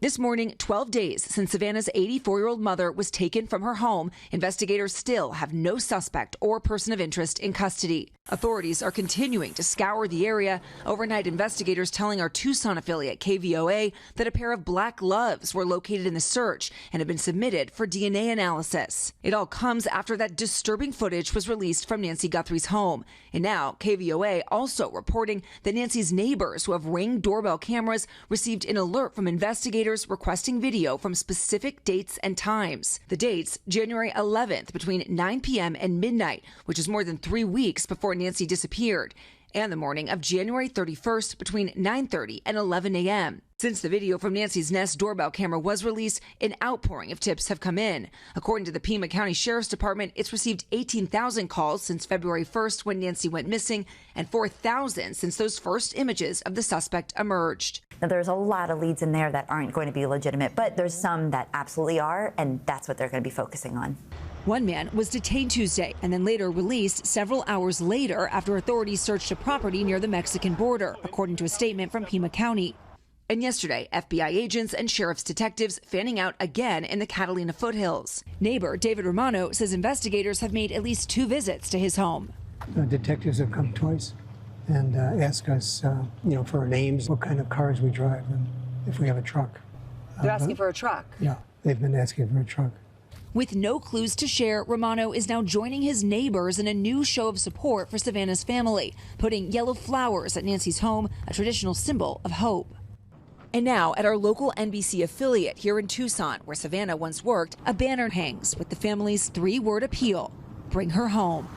This morning, 12 days since Savannah's 84-year-old mother was taken from her home, investigators still have no suspect or person of interest in custody. Authorities are continuing to scour the area. Overnight, investigators telling our Tucson affiliate KVOA that a pair of black gloves were located in the search and have been submitted for DNA analysis. It all comes after that disturbing footage was released from Nancy Guthrie's home. And now KVOA also reporting that Nancy's neighbors who have Ring doorbell cameras received an alert from investigators requesting video from specific dates and times. The dates, January 11th between 9 p.m. and midnight, which is more than 3 weeks before Nancy disappeared, and the morning of January 31st between 9:30 and 11 a.m. Since the video from Nancy's Nest doorbell camera was released, an outpouring of tips have come in. According to the Pima County Sheriff's Department, it's received 18,000 calls since February 1st when Nancy went missing and 4,000 since those first images of the suspect emerged. Now, there's a lot of leads in there that aren't going to be legitimate, but there's some that absolutely are, and that's what they're going to be focusing on. One man was detained Tuesday and then later released several hours later after authorities searched a property near the Mexican border, according to a statement from Pima County. And yesterday, FBI agents and sheriff's detectives fanning out again in the Catalina foothills. Neighbor David Romano says investigators have made at least 2 visits to his home. The detectives have come twice and asked us, for our names, what kind of cars we drive, and if we have a truck. They're asking for a truck? Yeah, they've been asking for a truck. With no clues to share, Romano is now joining his neighbors in a new show of support for Savannah's family, putting yellow flowers at Nancy's home, a traditional symbol of hope. And now, at our local NBC affiliate here in Tucson, where Savannah once worked, a banner hangs with the family's 3-word appeal: bring her home.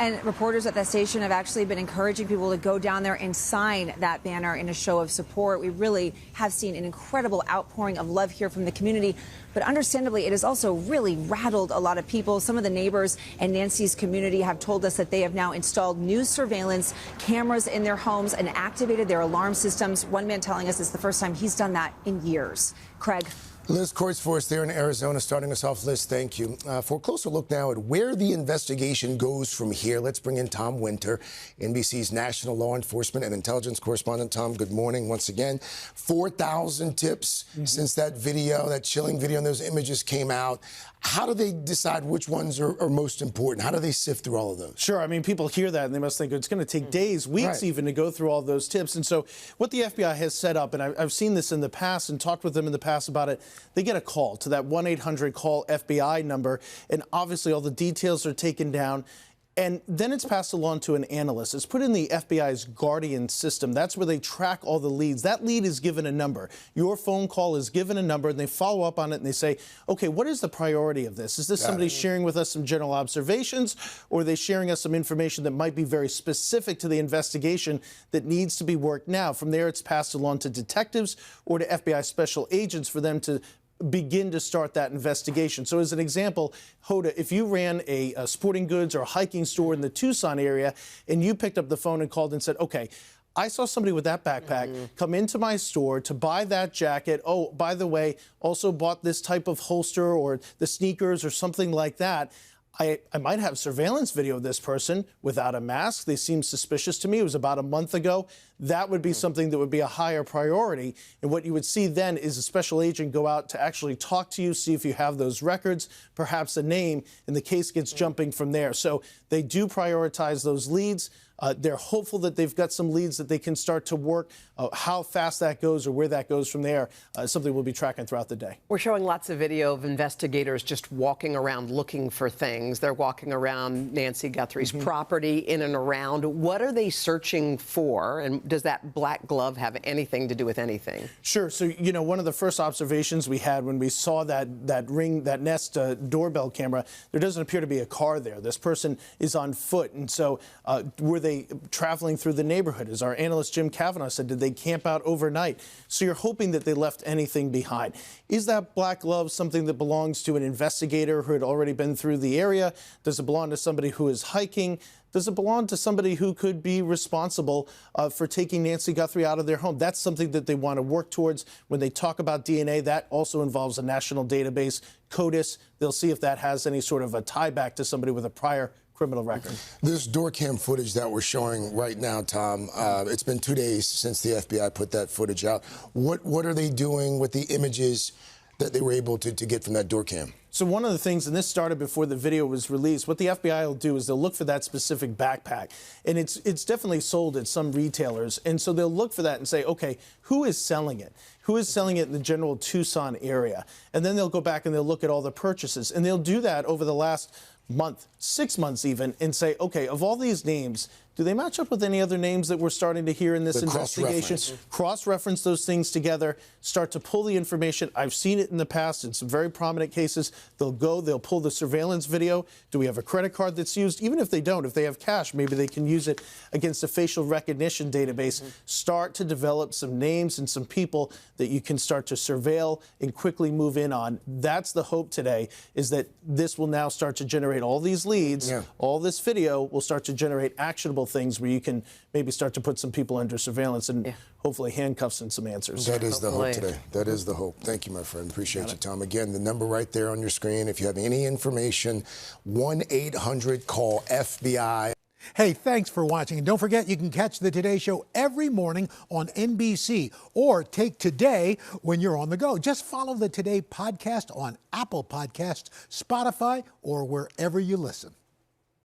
And reporters at that station have actually been encouraging people to go down there and sign that banner in a show of support. We really have seen an incredible outpouring of love here from the community. But understandably, it has also really rattled a lot of people. Some of the neighbors in Nancy's community have told us that they have now installed new surveillance cameras in their homes and activated their alarm systems. One man telling us it's the first time he's done that in years. Craig. Liz Courts for us there in Arizona, starting us off. Liz, thank you. For a closer look now at where the investigation goes from here, let's bring in Tom Winter, NBC's national law enforcement and intelligence correspondent. Tom, good morning once again. 4,000 tips since that video, that chilling video and those images came out. How do they decide which ones are most important? How do they sift through all of those? Sure. I mean, people hear that and they must think it's going to take days, weeks even, to go through all those tips. And so what the FBI has set up, and I've seen this in the past and talked with them in the past about it, they get a call to that 1-800-CALL-FBI number, and obviously all the details are taken down. And then it's passed along to an analyst. It's put in the FBI's Guardian system. That's where they track all the leads. That lead is given a number. Your phone call is given a number, and they follow up on it, and they say, okay, what is the priority of this? Is this somebody sharing with us some general observations, or are they sharing us some information that might be very specific to the investigation that needs to be worked now? From there, it's passed along to detectives or to FBI special agents for them to begin to start that investigation. So as an example, Hoda, if you ran a sporting goods or a hiking store in the Tucson area and you picked up the phone and called and said, okay, I saw somebody with that backpack come into my store to buy that jacket. Oh, by the way, also bought this type of holster or the sneakers or something like that. I might have surveillance video of this person without a mask. They seem suspicious to me. It was about a month ago. That would be something that would be a higher priority. And what you would see then is a special agent go out to actually talk to you, see if you have those records, perhaps a name, and the case gets jumping from there. So they do prioritize those leads. They're hopeful that they've got some leads that they can start to work. How fast that goes or where that goes from there is something we'll be tracking throughout the day. We're showing lots of video of investigators just walking around looking for things. They're walking around Nancy Guthrie's property in and around. What are they searching for? And does that black glove have anything to do with anything? Sure. So, one of the first observations we had when we saw that Ring, that Nest doorbell camera, there doesn't appear to be a car there. This person is on foot. And so were they traveling through the neighborhood? As our analyst Jim Kavanaugh said, did they camp out overnight? So you're hoping that they left anything behind. Is that black glove something that belongs to an investigator who had already been through the area? Does it belong to somebody who is hiking? Does it belong to somebody who could be responsible for taking Nancy Guthrie out of their home? That's something that they want to work towards. When they talk about DNA, that also involves a national database, CODIS. They'll see if that has any sort of a tie back to somebody with a prior criminal record. This door cam footage that we're showing right now, Tom, it's been 2 days since the FBI put that footage out. What are they doing with the images that they were able to get from that door cam? So one of the things, and this started before the video was released, what the FBI will do is they'll look for that specific backpack. And it's definitely sold at some retailers. And so they'll look for that and say, okay, who is selling it? Who is selling it in the general Tucson area? And then they'll go back and they'll look at all the purchases. And they'll do that over the last month, 6 months even, and say, okay, of all these names, do they match up with any other names that we're starting to hear in this investigation? Cross-reference those things together, start to pull the information. I've seen it in the past in some very prominent cases. They'll pull the surveillance video. Do we have a credit card that's used? Even if they don't, if they have cash, maybe they can use it against a facial recognition database. Start to develop some names and some people that you can start to surveil and quickly move in on. That's the hope today, is that this will now start to generate all these leads. All this video will start to generate actionable things where you can maybe start to put some people under surveillance and hopefully handcuffs and some answers. That is the hope today. That is the hope. Thank you, my friend. Appreciate you, Tom. Again, the number right there on your screen. If you have any information, 1-800-CALL-FBI. Hey, thanks for watching. And don't forget, you can catch the Today Show every morning on NBC or take Today when you're on the go. Just follow the Today podcast on Apple Podcasts, Spotify, or wherever you listen.